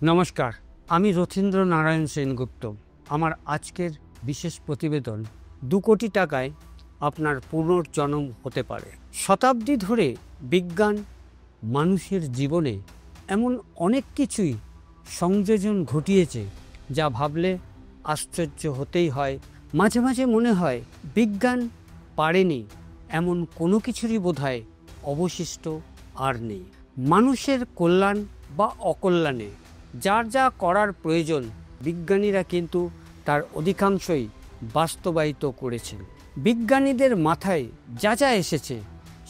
নমস্কার, আমি রথীন্দ্র নারায়ণ সেনগুপ্ত। আমার আজকের বিশেষ প্রতিবেদন 2 কোটি টাকায় আপনার পুনর্জন্ম হতে পারে। শতাব্দী ধরে বিজ্ঞান মানুষের জীবনে এমন অনেক কিছুই সংযোজন ঘটিয়েছে যা ভাবলে আশ্চর্য হতেই হয়। মাঝে মাঝে মনে হয় বিজ্ঞান পারেনি এমন কোনো কিছুরই বোধহয় অবশিষ্ট আর নেই। মানুষের কল্যাণ বা অকল্যাণে যার যা করার প্রয়োজন বিজ্ঞানীরা কিন্তু তার অধিকাংশই বাস্তবায়িত করেছেন। বিজ্ঞানীদের মাথায় যা যা এসেছে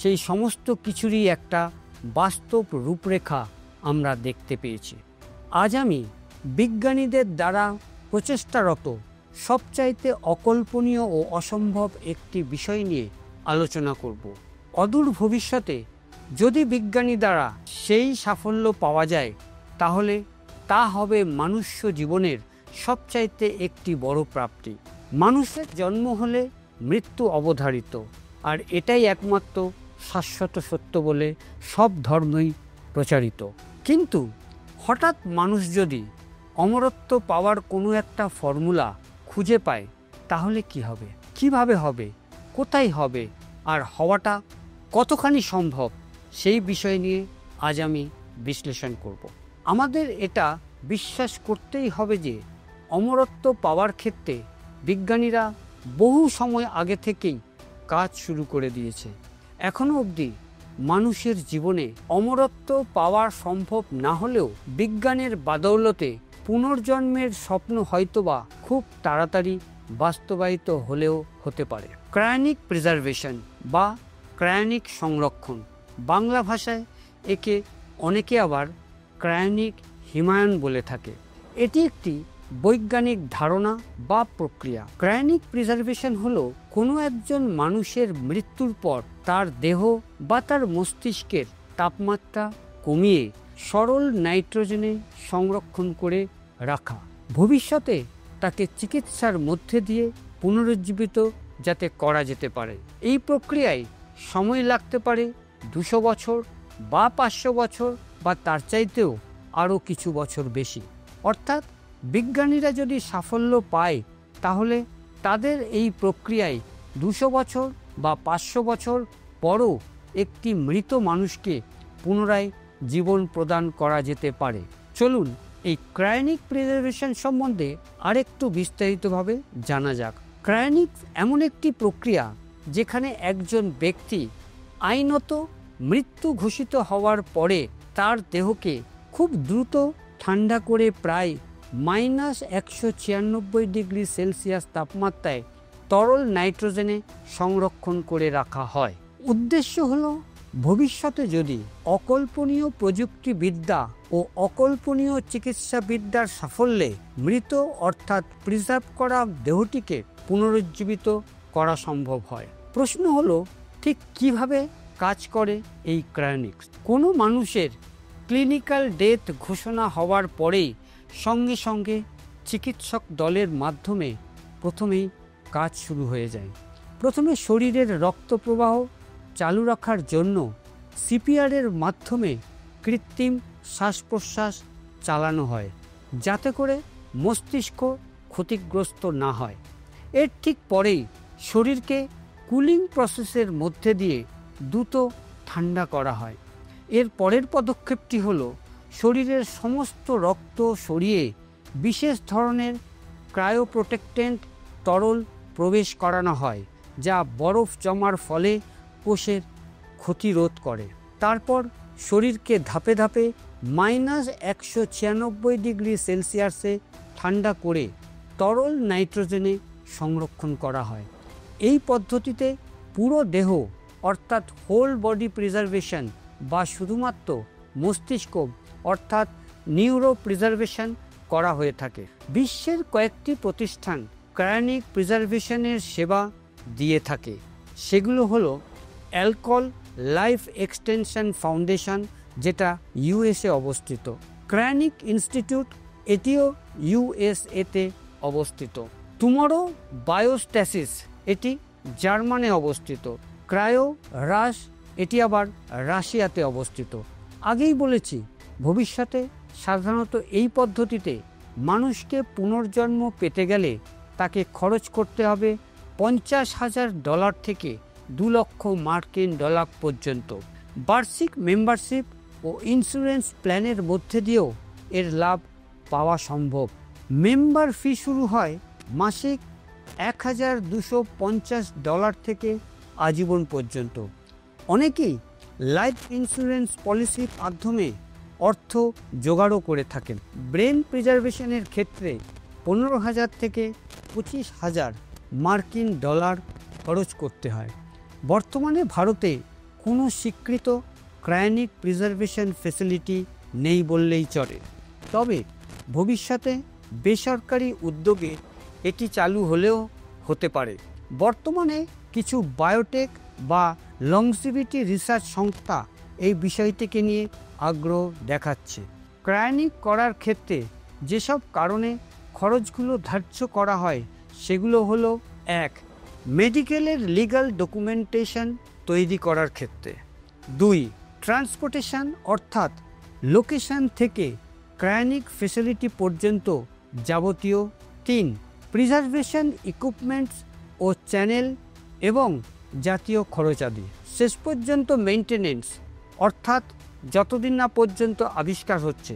সেই সমস্ত কিছুরই একটা বাস্তব রূপরেখা আমরা দেখতে পেয়েছি। আজ আমি বিজ্ঞানীদের দ্বারা প্রচেষ্টারত সবচাইতে অকল্পনীয় ও অসম্ভব একটি বিষয় নিয়ে আলোচনা করব। অদূর ভবিষ্যতে যদি বিজ্ঞানী দ্বারা সেই সাফল্য পাওয়া যায় তাহলে তা হবে মনুষ্য জীবনের সবচাইতে একটি বড় প্রাপ্তি। মানুষের জন্ম হলে মৃত্যু অবধারিত, আর এটাই একমাত্র শাশ্বত সত্য বলে সব ধর্মই প্রচারিত। কিন্তু হঠাৎ মানুষ যদি অমরত্ব পাওয়ার কোনো একটা ফর্মুলা খুঁজে পায় তাহলে কি হবে, কিভাবে হবে, কোথায় হবে, আর হওয়াটা কতখানি সম্ভব সেই বিষয় নিয়ে আজ আমি বিশ্লেষণ করব। আমাদের এটা বিশ্বাস করতেই হবে যে অমরত্ব পাওয়ার ক্ষেত্রে বিজ্ঞানীরা বহু সময় আগে থেকেই কাজ শুরু করে দিয়েছে। এখনও অবধি মানুষের জীবনে অমরত্ব পাওয়া সম্ভব না হলেও বিজ্ঞানের বাদৌলতে পুনর্জন্মের স্বপ্ন হয়তোবা খুব তাড়াতাড়ি বাস্তবায়িত হলেও হতে পারে। ক্রায়োনিক প্রিজারভেশন বা ক্রায়োনিক সংরক্ষণ, বাংলা ভাষায় একে অনেকে আবার ক্রায়োনিক হিমায়ন বলে থাকে। এটি একটি বৈজ্ঞানিক ধারণা বা প্রক্রিয়া। ক্রায়োনিক প্রিজারভেশন হলো কোনো একজন মানুষের মৃত্যুর পর তার দেহ বা তার মস্তিষ্কের তাপমাত্রা কমিয়ে সরল নাইট্রোজেনে সংরক্ষণ করে রাখা, ভবিষ্যতে তাকে চিকিৎসার মধ্যে দিয়ে পুনরুজ্জীবিত যাতে করা যেতে পারে। এই প্রক্রিয়ায় সময় লাগতে পারে 200 বছর বা 500 বছর বা তার চাইতেও আরও কিছু বছর বেশি। অর্থাৎ বিজ্ঞানীরা যদি সাফল্য পায় তাহলে তাদের এই প্রক্রিয়ায় 200 বছর বা 500 বছর পরও একটি মৃত মানুষকে পুনরায় জীবন প্রদান করা যেতে পারে। চলুন এই ক্রায়োনিক প্রিজারভেশন সম্বন্ধে আরেকটু বিস্তারিতভাবে জানা যাক। ক্রায়োনিক এমন একটি প্রক্রিয়া যেখানে একজন ব্যক্তি আইনত মৃত্যু ঘোষিত হওয়ার পরে তার দেহকে খুব দ্রুত ঠান্ডা করে প্রায় -196 ডিগ্রি সেলসিয়াস তাপমাত্রায় তরল নাইট্রোজেনে সংরক্ষণ করে রাখা হয়। উদ্দেশ্য হলো ভবিষ্যতে যদি অকল্পনীয় প্রযুক্তিবিদ্যা ও অকল্পনীয় চিকিৎসাবিদ্যার সাফল্যে মৃত অর্থাৎ প্রিজার্ভ করা দেহটিকে পুনরুজ্জীবিত করা সম্ভব হয়। প্রশ্ন হলো ঠিক কিভাবে কাজ করে এই ক্রায়োনিক্স। কোনো মানুষের ক্লিনিক্যাল ডেথ ঘোষণা হওয়ার পরেই সঙ্গে সঙ্গে চিকিৎসক দলের মাধ্যমে প্রথমেই কাজ শুরু হয়ে যায়। প্রথমে শরীরের রক্ত প্রবাহ চালু রাখার জন্য সিপিআরের মাধ্যমে কৃত্রিম শ্বাস প্রশ্বাস চালানো হয় যাতে করে মস্তিষ্ক ক্ষতিগ্রস্ত না হয়। এর ঠিক পরেই শরীরকে কুলিং প্রসেসের মধ্যে দিয়ে দ্রুত ঠান্ডা করা হয়। এর পরের পদক্ষেপটি হলো শরীরের সমস্ত রক্ত সরিয়ে বিশেষ ধরনের ক্রায়োপ্রোটেক্টেন্ট তরল প্রবেশ করানো হয় যা বরফ জমার ফলে কোষের ক্ষতি রোধ করে। তারপর শরীরকে ধাপে ধাপে -196 ডিগ্রি সেলসিয়াসে ঠান্ডা করে তরল নাইট্রোজেনে সংরক্ষণ করা হয়। এই পদ্ধতিতে পুরো দেহ অর্থাৎ হোল বডি প্রিজারভেশন বা শুধুমাত্র মস্তিষ্ক অর্থাৎ নিউরো প্রিজারভেশন করা হয়ে থাকে। বিশ্বের কয়েকটি প্রতিষ্ঠান ক্রায়োনিক প্রিজারভেশনের সেবা দিয়ে থাকে। সেগুলো হলো অ্যালকল লাইফ এক্সটেনশন ফাউন্ডেশন, যেটা ইউএসএ অবস্থিত, ক্রায়োনিক ইনস্টিটিউট, এটিও ইউএসএতে অবস্থিত, টুমরো বায়োস্ট্যাসিস, এটি জার্মানে অবস্থিত, ক্রায়ো রাশ, এটি আবার রাশিয়াতে অবস্থিত। আগেই বলেছি ভবিষ্যতে সাধারণত এই পদ্ধতিতে মানুষকে পুনর্জন্ম পেতে গেলে তাকে খরচ করতে হবে $50,000 থেকে $2,00,000 পর্যন্ত। বার্ষিক মেম্বারশিপ ও ইন্স্যুরেন্স প্ল্যানের মধ্যে দিয়েও এর লাভ পাওয়া সম্ভব। মেম্বার ফি শুরু হয় মাসিক $1,250 থেকে আজীবন পর্যন্ত। অনেকেই লাইফ ইন্স্যুরেন্স পলিসির মাধ্যমে অর্থ জোগাড়ও করে থাকেন। ব্রেন প্রিজার্ভেশনের ক্ষেত্রে $15,000 থেকে $25,000 খরচ করতে হয়। বর্তমানে ভারতে কোনো স্বীকৃত ক্রায়োনিক প্রিজার্ভেশন ফ্যাসিলিটি নেই বললেই চলে, তবে ভবিষ্যতে বেসরকারি উদ্যোগে এটি চালু হলেও হতে পারে। বর্তমানে কিছু বায়োটেক বা লংজিভিটি রিসার্চ সংস্থা এই বিষয়টিকে নিয়ে আগ্রহ দেখাচ্ছে। ক্রায়োনিক করার ক্ষেত্রে যেসব কারণে খরচগুলো ধার্য করা হয় সেগুলো হলো: 1. মেডিকেলের লিগ্যাল ডকুমেন্টেশন তৈরি করার ক্ষেত্রে। 2. ট্রান্সপোর্টেশন অর্থাৎ লোকেশন থেকে ক্রায়োনিক ফ্যাসিলিটি পর্যন্ত যাবতীয়। 3. প্রিজার্ভেশন ইকুইপমেন্টস ও চ্যানেল এবং জাতীয় খরচাদি। শেষ পর্যন্ত মেইনটেনেন্স অর্থাৎ যতদিন না পর্যন্ত আবিষ্কার হচ্ছে,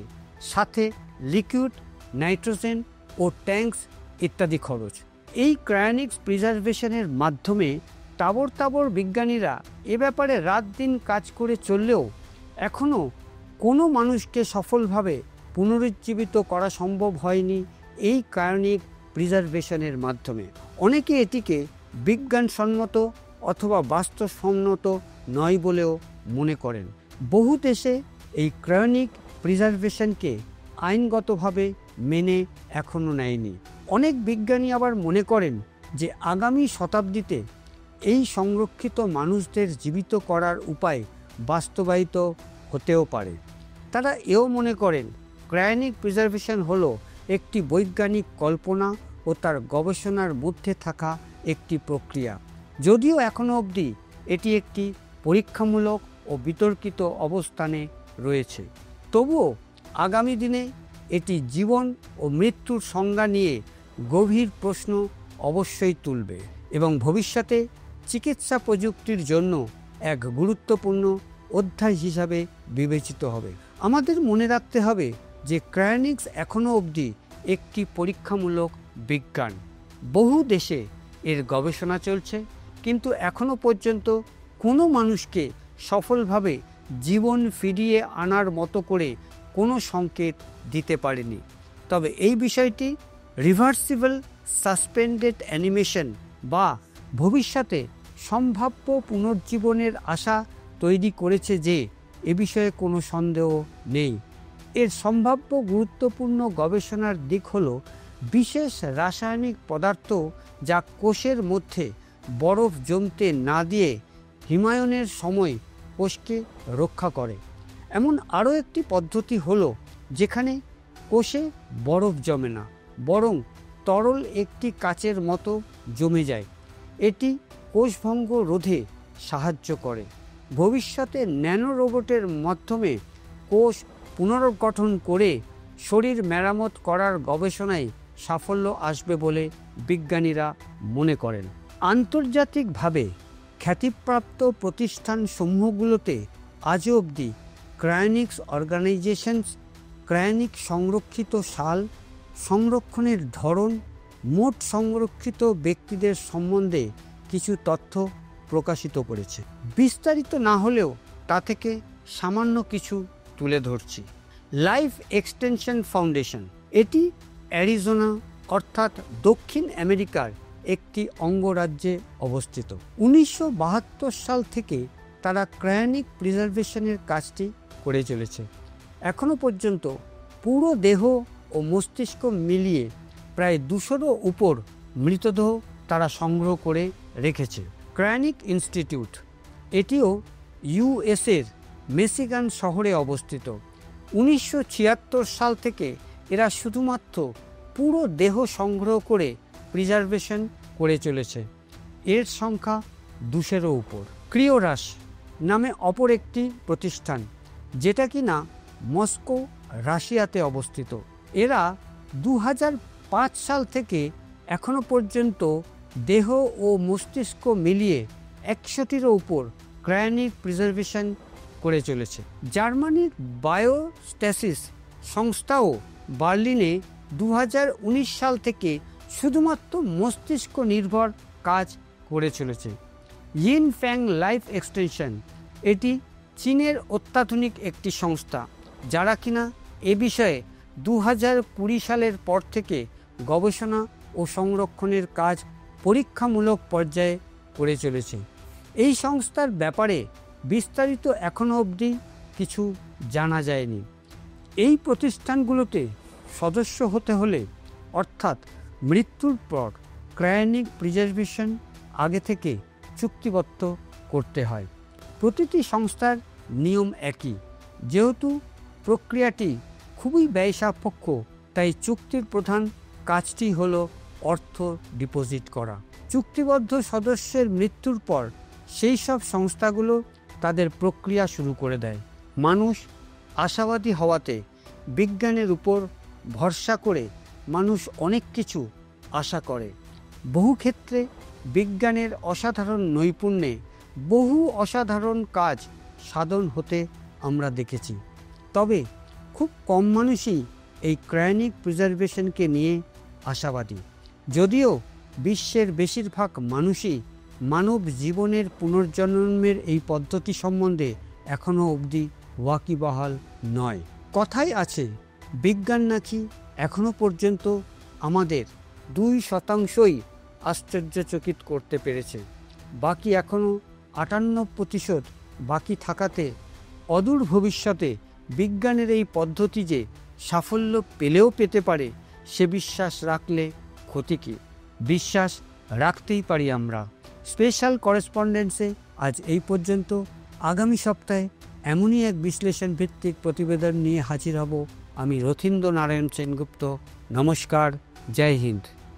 সাথে লিকুইড নাইট্রোজেন ও ট্যাঙ্কস ইত্যাদি খরচ। এই ক্রায়োনিক্স প্রিজার্ভেশনের মাধ্যমে তাবর বিজ্ঞানীরা এ ব্যাপারে রাত দিন কাজ করে চললেও এখনও কোনো মানুষকে সফলভাবে পুনরুজ্জীবিত করা সম্ভব হয়নি এই ক্রায়োনিক প্রিজার্ভেশনের মাধ্যমে। অনেকে এটিকে বিজ্ঞানসম্মত অথবা বাস্তবসম্মত নয় বলেও মনে করেন। বহু দেশে এই ক্রায়োনিক প্রিজার্ভেশনকে আইনগতভাবে মেনে এখনও নেয়নি। অনেক বিজ্ঞানী আবার মনে করেন যে আগামী শতাব্দীতে এই সংরক্ষিত মানুষদের জীবিত করার উপায় বাস্তবায়িত হতেও পারে। তারা এও মনে করেন ক্রায়োনিক প্রিজার্ভেশন হলো একটি বৈজ্ঞানিক কল্পনা ও তার গবেষণার মধ্যে থাকা একটি প্রক্রিয়া। যদিও এখনও অবধি এটি একটি পরীক্ষামূলক ও বিতর্কিত অবস্থানে রয়েছে, তবুও আগামী দিনে এটি জীবন ও মৃত্যুর সংজ্ঞা নিয়ে গভীর প্রশ্ন অবশ্যই তুলবে এবং ভবিষ্যতে চিকিৎসা প্রযুক্তির জন্য এক গুরুত্বপূর্ণ অধ্যায় হিসাবে বিবেচিত হবে। আমাদের মনে রাখতে হবে যে ক্রায়োনিক্স এখনও অবধি একটি পরীক্ষামূলক বিজ্ঞান। বহু দেশে এর গবেষণা চলছে, কিন্তু এখনও পর্যন্ত কোনো মানুষকে সফলভাবে জীবন ফিরিয়ে আনার মতো করে কোনো সংকেত দিতে পারেনি। তবে এই বিষয়টি রিভার্সিবল সাসপেন্ডেড অ্যানিমেশন বা ভবিষ্যতে সম্ভাব্য পুনর্জীবনের আশা তৈরি করেছে যে এ বিষয়ে কোনো সন্দেহ নেই। এর সম্ভাব্য গুরুত্বপূর্ণ গবেষণার দিক হল বিশেষ রাসায়নিক পদার্থ যা কোষের মধ্যে বরফ জমতে না দিয়ে হিমায়নের সময় কোষকে রক্ষা করে। এমন আরও একটি পদ্ধতি হলো যেখানে কোষে বরফ জমে না, বরং তরল একটি কাচের মতো জমে যায়। এটি কোষভঙ্গ রোধে সাহায্য করে। ভবিষ্যতে ন্যানো রোবটের মাধ্যমে কোষ পুনর্গঠন করে শরীর মেরামত করার গবেষণায় সাফল্য আসবে বলে বিজ্ঞানীরা মনে করেন। আন্তর্জাতিকভাবে খ্যাতিপ্রাপ্ত প্রতিষ্ঠান সমূহগুলোতে আজও অবধি ক্রায়োনিক্স অর্গানাইজেশনস ক্রায়োনিক সংরক্ষিত সাল, সংরক্ষণের ধরন, মোট সংরক্ষিত ব্যক্তিদের সম্বন্ধে কিছু তথ্য প্রকাশিত করেছে। বিস্তারিত না হলেও তা থেকে সামান্য কিছু তুলে ধরছি। লাইফ এক্সটেনশন ফাউন্ডেশন, এটি অ্যারিজোনা অর্থাৎ দক্ষিণ আমেরিকার একটি অঙ্গরাজ্যে অবস্থিত। 1972 সাল থেকে তারা ক্রায়োনিক প্রিজার্ভেশনের কাজটি করে চলেছে। এখনও পর্যন্ত পুরো দেহ ও মস্তিষ্ক মিলিয়ে প্রায় 200-রও উপর মৃতদেহ তারা সংগ্রহ করে রেখেছে। ক্রায়োনিক ইনস্টিটিউট, এটিও ইউএসের মিশিগান শহরে অবস্থিত। 1976 সাল থেকে এরা শুধুমাত্র পুরো দেহ সংগ্রহ করে প্রিজার্ভেশন করে চলেছে। এর সংখ্যা 200-রও উপর। ক্রিওরাস নামে অপর একটি প্রতিষ্ঠান, যেটা কিনা মস্কো রাশিয়াতে অবস্থিত। এরা 2005 সাল থেকে এখনো পর্যন্ত দেহ ও মস্তিষ্ক মিলিয়ে 100টিরও উপর ক্রায়োনিক প্রিজার্ভেশন করে চলেছে। জার্মানির বায়োস্ট্যাসিস সংস্থাও বার্লিনে 2019 সাল থেকে শুধুমাত্র মস্তিষ্ক নির্ভর কাজ করে চলেছে। ইনফ্যাং লাইফ এক্সটেনশন, এটি চীনের অত্যাধুনিক একটি সংস্থা যারা কিনা এ বিষয়ে 2020 সালের পর থেকে গবেষণা ও সংরক্ষণের কাজ পরীক্ষামূলক পর্যায়ে করে চলেছে। এই সংস্থার ব্যাপারে বিস্তারিত এখনও অবধি কিছু জানা যায়নি। এই প্রতিষ্ঠানগুলোতে সদস্য হতে হলে অর্থাৎ মৃত্যুর পর ক্রায়োনিক প্রিজার্ভেশন আগে থেকে চুক্তিবদ্ধ করতে হয়। প্রতিটি সংস্থার নিয়ম একই, যেহেতু প্রক্রিয়াটি খুবই ব্যয়সাপেক্ষ, তাই চুক্তির প্রধান কাজটি হলো অর্থ ডিপোজিট করা। চুক্তিবদ্ধ সদস্যের মৃত্যুর পর সেই সব সংস্থাগুলো তাদের প্রক্রিয়া শুরু করে দেয়। মানুষ আশাবাদী হওয়াতে বিজ্ঞানের উপর ভরসা করে মানুষ অনেক কিছু আশা করে। বহু ক্ষেত্রে বিজ্ঞানের অসাধারণ নৈপুণ্যে বহু অসাধারণ কাজ সাধন হতে আমরা দেখেছি। তবে খুব কম মানুষই এই ক্রায়োনিক প্রিজার্ভেশনকে নিয়ে আশাবাদী। যদিও বিশ্বের বেশিরভাগ মানুষই মানব জীবনের পুনর্জন্মের এই পদ্ধতি সম্বন্ধে এখনও অবধি ওয়াকিবহাল নয়। কথাই আছে, বিজ্ঞান নাকি এখনও পর্যন্ত আমাদের 2%ই আশ্চর্যচকিত করতে পেরেছে। বাকি এখনও 58% বাকি থাকাতে অদূর ভবিষ্যতে বিজ্ঞানের এই পদ্ধতি যে সাফল্য পেলেও পেতে পারে, সে বিশ্বাস রাখলে ক্ষতি কী? বিশ্বাস রাখতেই পারি আমরা। স্পেশাল করেসপন্ডেন্সে আজ এই পর্যন্ত। আগামী সপ্তাহে এমনই এক বিশ্লেষণ ভিত্তিক প্রতিবেদন নিয়ে হাজির হব। আমি রথীন্দ্র নারায়ণ সেনগুপ্ত। নমস্কার, জয় হিন্দ।